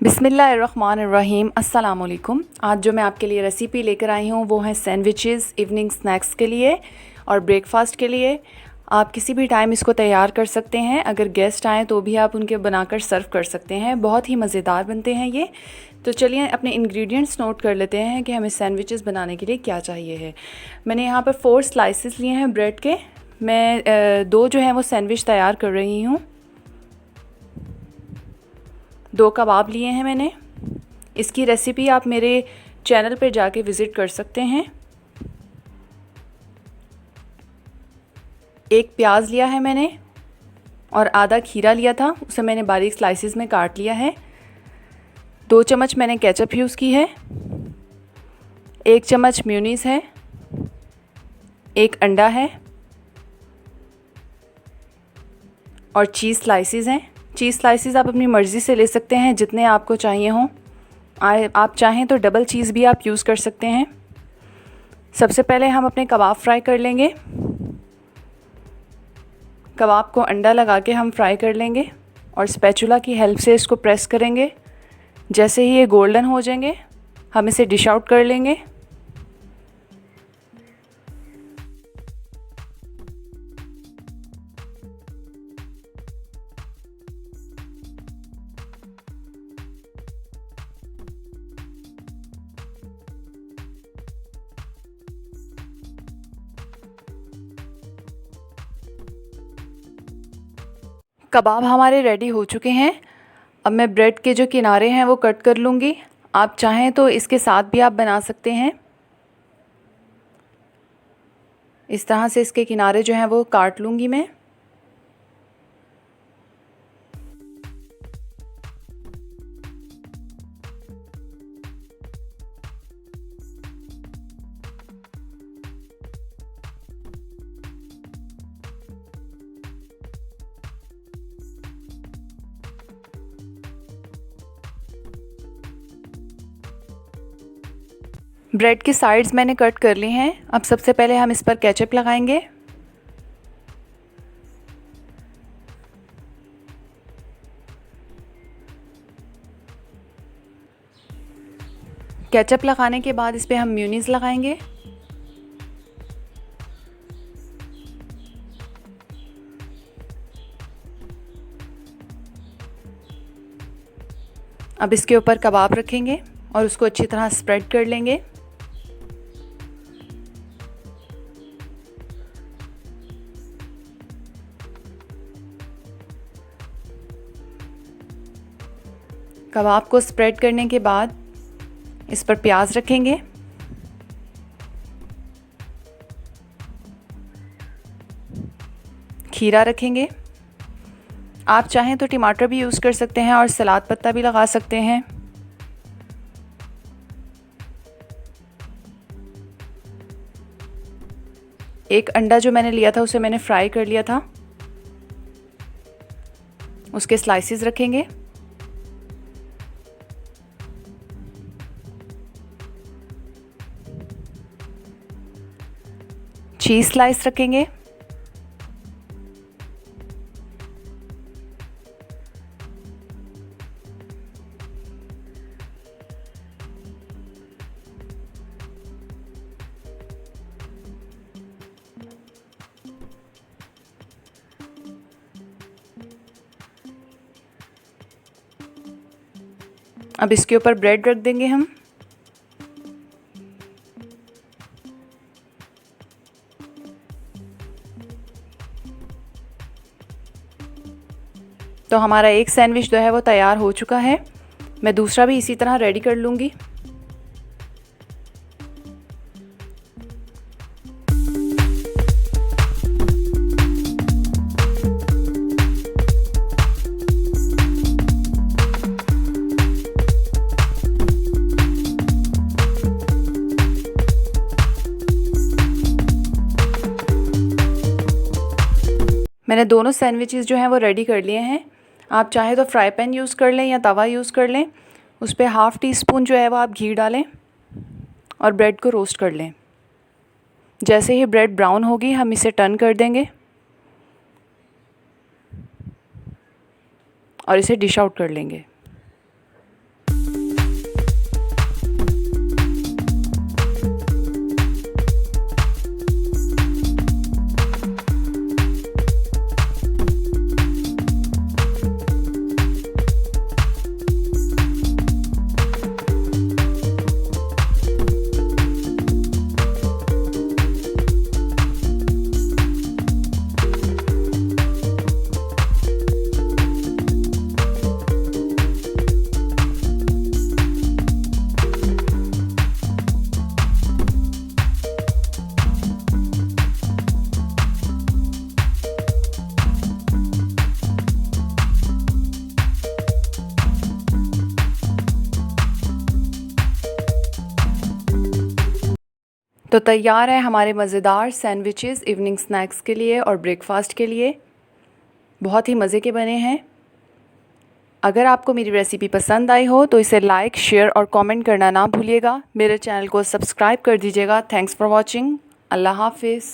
बिस्मिल्लाहिर्रहमानिर्रहीम अस्सलाम वालेकुम। आज जो मैं आपके लिए रेसिपी लेकर आई हूँ वो है सैंडविचेस इवनिंग स्नैक्स के लिए और ब्रेकफास्ट के लिए। आप किसी भी टाइम इसको तैयार कर सकते हैं। अगर गेस्ट आएँ तो भी आप उनके बनाकर सर्व कर सकते हैं। बहुत ही मज़ेदार बनते हैं ये। तो चलिए अपने इंग्रेडिएंट्स नोट कर लेते हैं कि हमें सैंडविचेस बनाने के लिए क्या चाहिए है। मैंने यहाँ पर 4 स्लाइसेस लिए हैं ब्रेड के। मैं 2 जो हैं वो सैंडविच तैयार कर रही हूँ। 2 कबाब लिए हैं मैंने। इसकी रेसिपी आप मेरे चैनल पर जाके विज़िट कर सकते हैं। 1 प्याज लिया है मैंने और आधा खीरा लिया था, उसे मैंने बारीक स्लाइसेस में काट लिया है। 2 चम्मच मैंने केचप यूज़ की है। 1 चम्मच मेयोनीज़ है। 1 अंडा है और चीज़ स्लाइसेस हैं। चीज़ स्लाइसेस आप अपनी मर्ज़ी से ले सकते हैं जितने आपको चाहिए हों। आप चाहें तो डबल चीज़ भी आप यूज़ कर सकते हैं। सबसे पहले हम अपने कबाब फ्राई कर लेंगे। कबाब को अंडा लगा के हम फ्राई कर लेंगे और स्पैचुला की हेल्प से इसको प्रेस करेंगे। जैसे ही ये गोल्डन हो जाएंगे हम इसे डिश आउट कर लेंगे। कबाब हमारे रेडी हो चुके हैं। अब मैं ब्रेड के जो किनारे हैं वो कट कर लूँगी। आप चाहें तो इसके साथ भी आप बना सकते हैं। इस तरह से इसके किनारे जो हैं वो काट लूँगी मैं। ब्रेड की साइड्स मैंने कट कर ली हैं। अब सबसे पहले हम इस पर केचप लगाएंगे। केचप लगाने के बाद इस पर हम मेयोनीज़ लगाएंगे। अब इसके ऊपर कबाब रखेंगे और उसको अच्छी तरह स्प्रेड कर लेंगे। कबाब को स्प्रेड करने के बाद इस पर प्याज रखेंगे। खीरा रखेंगे। आप चाहें तो टमाटर भी यूज़ कर सकते हैं और सलाद पत्ता भी लगा सकते हैं। एक अंडा जो मैंने लिया था उसे मैंने फ्राई कर लिया था, उसके स्लाइसेस रखेंगे। चीज़ स्लाइस रखेंगे। अब इसके ऊपर ब्रेड रख देंगे हम। तो हमारा एक सैंडविच जो है वो तैयार हो चुका है। मैं दूसरा भी इसी तरह रेडी कर लूँगी। मैंने दोनों सैंडविचेस जो हैं वो रेडी कर लिए हैं। आप चाहे तो फ्राई पैन यूज़ कर लें या तवा यूज़ कर लें। उस पर हाफ़ टी स्पून जो है वो आप घी डालें और ब्रेड को रोस्ट कर लें। जैसे ही ब्रेड ब्राउन होगी हम इसे टर्न कर देंगे और इसे डिश आउट कर लेंगे। तो तैयार है हमारे मज़ेदार सैंडविचेस इवनिंग स्नैक्स के लिए और ब्रेकफास्ट के लिए। बहुत ही मज़े के बने हैं। अगर आपको मेरी रेसिपी पसंद आई हो तो इसे लाइक, शेयर और कमेंट करना ना भूलिएगा। मेरे चैनल को सब्सक्राइब कर दीजिएगा। Thanks for watching. अल्लाह हाफिज़।